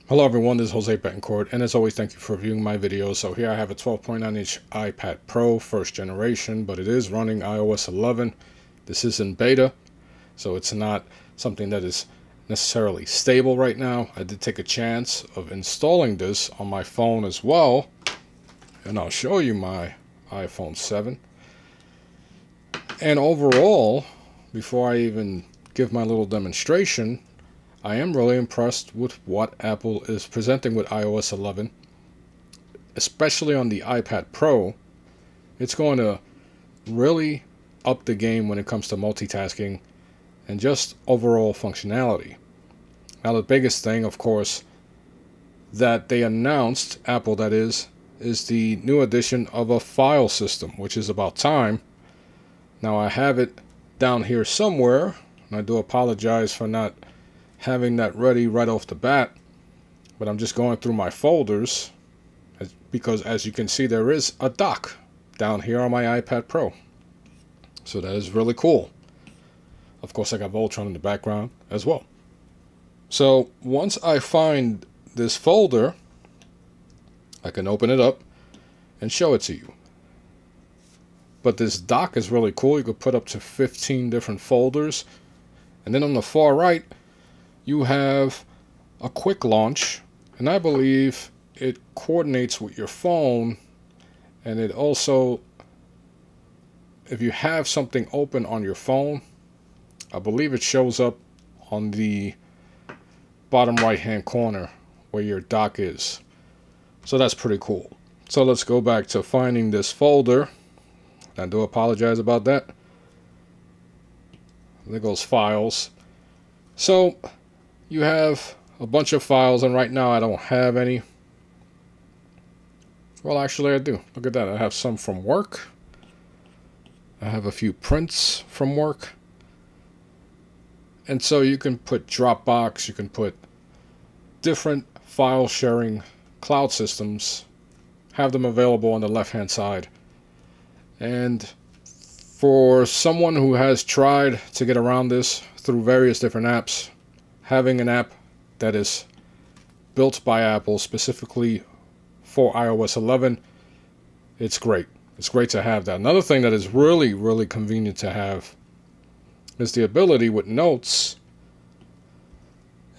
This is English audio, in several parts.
Hello everyone, this is Jose Betancourt, and as always, thank you for viewing my videos. So here I have a 12.9-inch iPad Pro, first generation, but it is running iOS 11. This is in beta, so it's not something that is necessarily stable right now. I did take a chance of installing this on my phone as well, and I'll show you my iPhone 7. And overall, before I even give my little demonstration, I am really impressed with what Apple is presenting with iOS 11, especially on the iPad Pro. It's going to really up the game when it comes to multitasking and just overall functionality. Now, the biggest thing, of course, that they announced, Apple that is the new addition of a file system, which is about time. Now, I have it down here somewhere, and I do apologize for not having that ready right off the bat, but I'm just going through my folders because, as you can see, there is a dock down here on my iPad Pro, so that is really cool. Of course, I got Voltron in the background as well. So once I find this folder, I can open it up and show it to you. But this dock is really cool. You could put up to 15 different folders, and then on the far right you have a quick launch, and I believe it coordinates with your phone, and it also, if you have something open on your phone, I believe it shows up on the bottom right hand corner where your dock is. So that's pretty cool. So let's go back to finding this folder. I do apologize about that. There goes files. So you have a bunch of files, and right now I don't have any. Well, actually I do. Look at that. I have some from work. I have a few prints from work. And so you can put Dropbox, you can put different file sharing cloud systems, have them available on the left hand side. And for someone who has tried to get around this through various different apps, having an app that is built by Apple specifically for iOS 11, it's great. It's great to have that. Another thing that is really, really convenient to have is the ability with notes.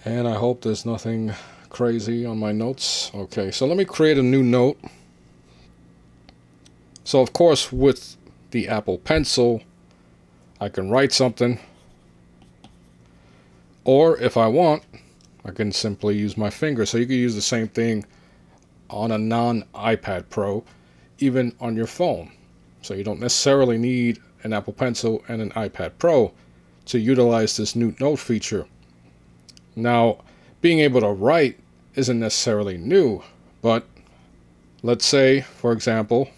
And I hope there's nothing crazy on my notes. Okay, so let me create a new note. So of course, with the Apple Pencil, I can write something. Or if I want, I can simply use my finger. So you can use the same thing on a non-iPad Pro, even on your phone. So you don't necessarily need an Apple Pencil and an iPad Pro to utilize this new note feature. Now, being able to write isn't necessarily new, but let's say, for example,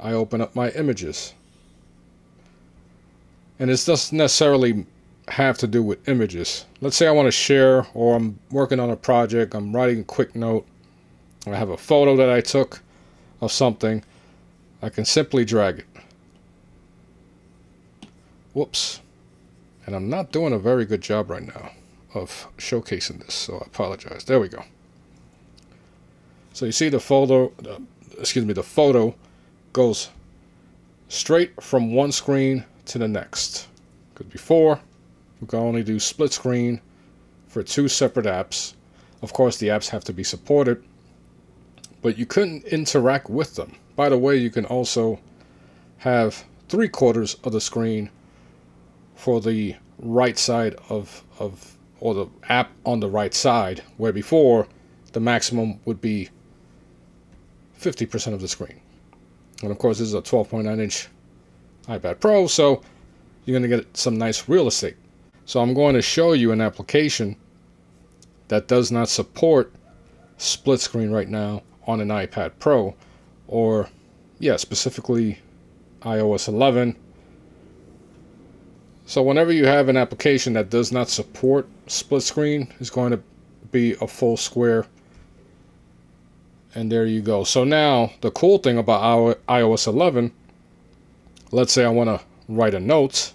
I open up my images. And it doesn't necessarily have to do with images. Let's say I want to share, or I'm working on a project, I'm writing a quick note, I have a photo that I took of something, I can simply drag it. Whoops. And I'm not doing a very good job right now of showcasing this, so I apologize. There we go. So you see the photo goes straight from one screen to the next. Because before, we can only do split screen for two separate apps. Of course, the apps have to be supported, but you couldn't interact with them. By the way, you can also have 3/4 of the screen for the right side or the app on the right side, where before the maximum would be 50% of the screen. And of course, this is a 12.9-inch iPad Pro, so you're going to get some nice real estate. So I'm going to show you an application that does not support split screen right now on an iPad Pro, or specifically iOS 11. So whenever you have an application that does not support split screen, it's going to be a full square. And there you go. So now the cool thing about iOS 11, let's say I want to write a note,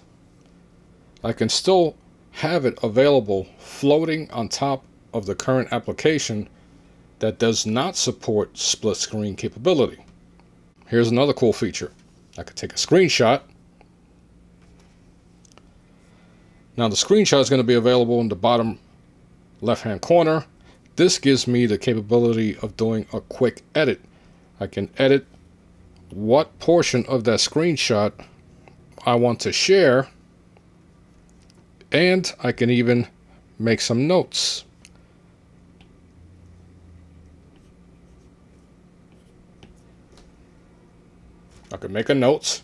I can still have it available floating on top of the current application that does not support split screen capability. Here's another cool feature. I could take a screenshot. Now the screenshot is going to be available in the bottom left-hand corner. This gives me the capability of doing a quick edit. I can edit what portion of that screenshot I want to share, and I can even make some notes. I can make a note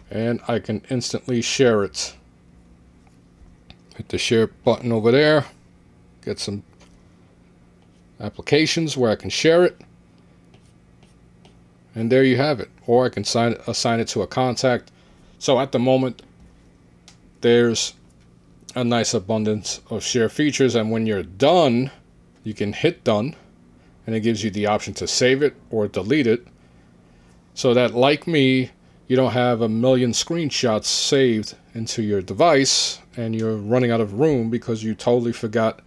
and I can instantly share it. Hit the share button over there, get some applications where I can share it, and there you have it. Or I can assign it to a contact. So at the moment there's a nice abundance of share features, and when you're done you can hit done and it gives you the option to save it or delete it, so that, like me, you don't have a million screenshots saved into your device and you're running out of room because you totally forgot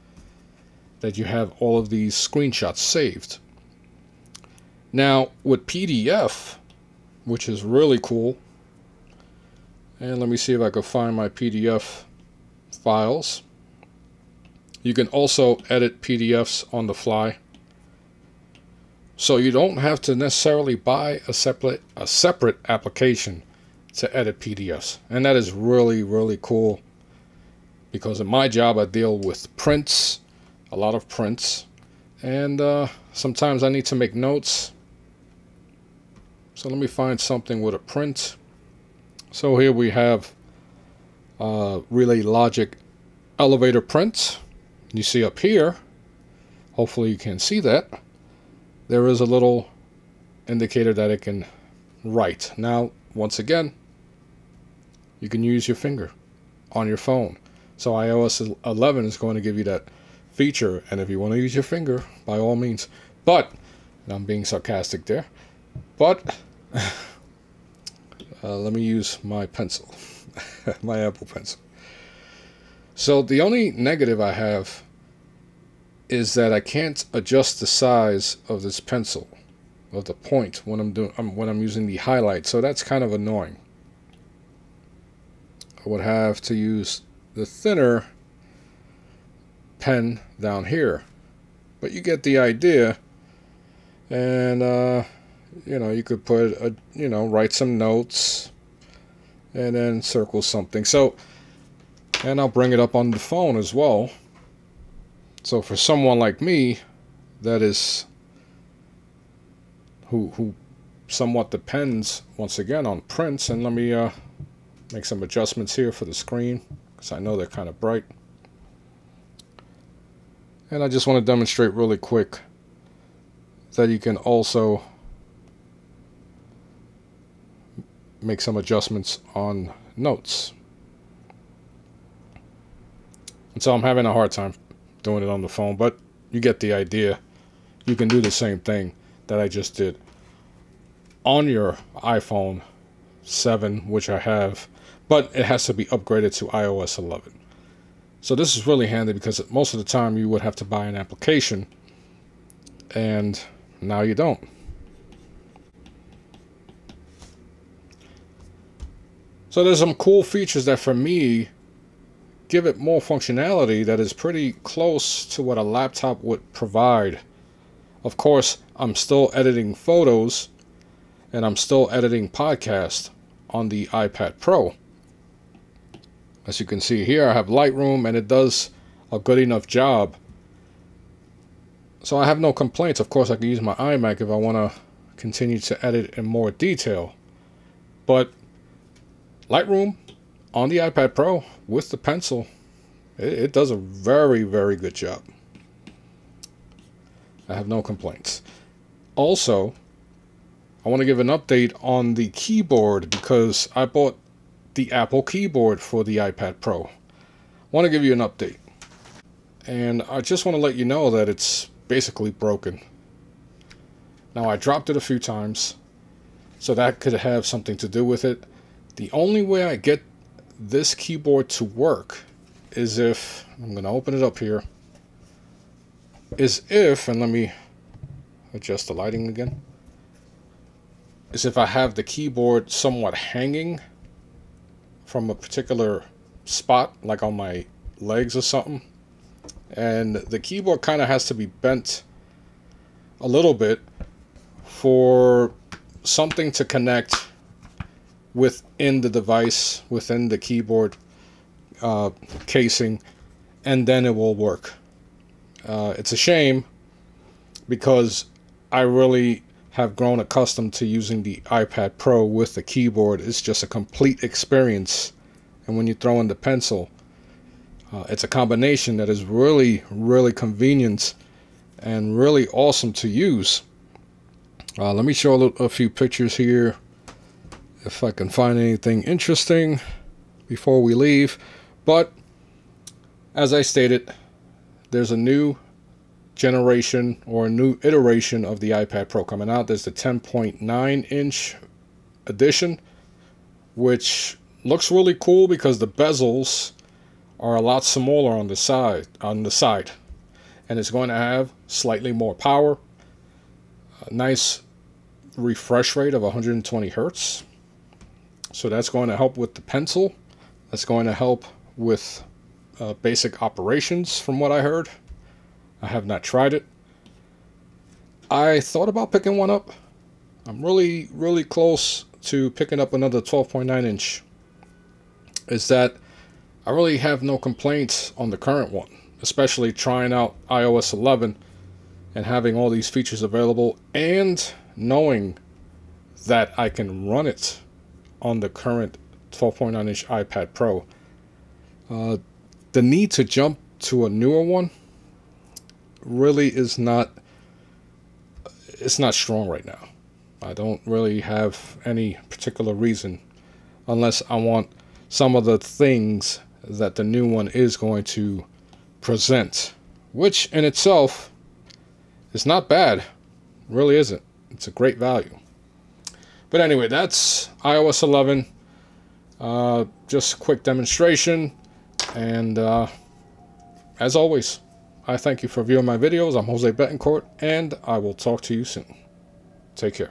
that you have all of these screenshots saved. Now with PDF, which is really cool, and let me see if I can find my PDF files. You can also edit PDFs on the fly. So you don't have to necessarily buy a separate application to edit PDFs. And that is really, really cool, because in my job I deal with prints, a lot of prints, and sometimes I need to make notes. So let me find something with a print. So here we have Relay Logic elevator print. You see up here, hopefully you can see that, there is a little indicator that it can write. Now, once again, you can use your finger on your phone. So iOS 11 is going to give you that feature, and if you want to use your finger, by all means. But, and I'm being sarcastic there, but let me use my pencil, my Apple Pencil. So the only negative I have is that I can't adjust the size of this pencil, of the point, when I'm using the highlight. So that's kind of annoying. I would have to use the thinner pen down here, but you get the idea. And you know, you could put write some notes and then circle something. So, and I'll bring it up on the phone as well. So for someone like me that is who somewhat depends once again on prints, and let me make some adjustments here for the screen because I know they're kind of bright. And I just want to demonstrate really quick that you can also make some adjustments on notes. And so I'm having a hard time doing it on the phone, but you get the idea. You can do the same thing that I just did on your iPhone 7, which I have, but it has to be upgraded to iOS 11. So this is really handy because most of the time you would have to buy an application, and now you don't. So there's some cool features that for me give it more functionality that is pretty close to what a laptop would provide. Of course, I'm still editing photos and I'm still editing podcasts on the iPad Pro. As you can see here, I have Lightroom and it does a good enough job. So I have no complaints. Of course, I can use my iMac if I want to continue to edit in more detail. But Lightroom on the iPad Pro with the pencil, it does a very, very good job. I have no complaints. Also, I want to give an update on the keyboard because I bought the Apple keyboard for the iPad Pro. I want to give you an update. And I just want to let you know that it's basically broken. Now, I dropped it a few times, so that could have something to do with it. The only way I get this keyboard to work is if, I'm going to open it up here, is if, and let me adjust the lighting again, is if I have the keyboard somewhat hanging from a particular spot, like on my legs or something, and the keyboard kind of has to be bent a little bit for something to connect within the device, within the keyboard casing, and then it will work. It's a shame because I really have grown accustomed to using the iPad Pro with the keyboard. It's just a complete experience, and when you throw in the pencil, it's a combination that is really, really convenient and really awesome to use. Let me show a few pictures here if I can find anything interesting before we leave. But as I stated, there's a new generation or a new iteration of the iPad Pro coming out. There's the 10.9-inch edition, which looks really cool because the bezels are a lot smaller on the side, and it's going to have slightly more power, a nice refresh rate of 120 hertz. So that's going to help with the pencil. That's going to help with basic operations, from what I heard. I have not tried it. I thought about picking one up. I'm really, really close to picking up another 12.9-inch. Is that I really have no complaints on the current one, especially trying out iOS 11 and having all these features available, and knowing that I can run it on the current 12.9-inch iPad Pro. The need to jump to a newer one really is not, it's not strong right now. I don't really have any particular reason, unless I want some of the things that the new one is going to present, which in itself is not bad. It really isn't. It's a great value. But anyway, that's iOS 11. Just a quick demonstration. And as always, I thank you for viewing my videos. I'm Jose Betancourt, and I will talk to you soon. Take care.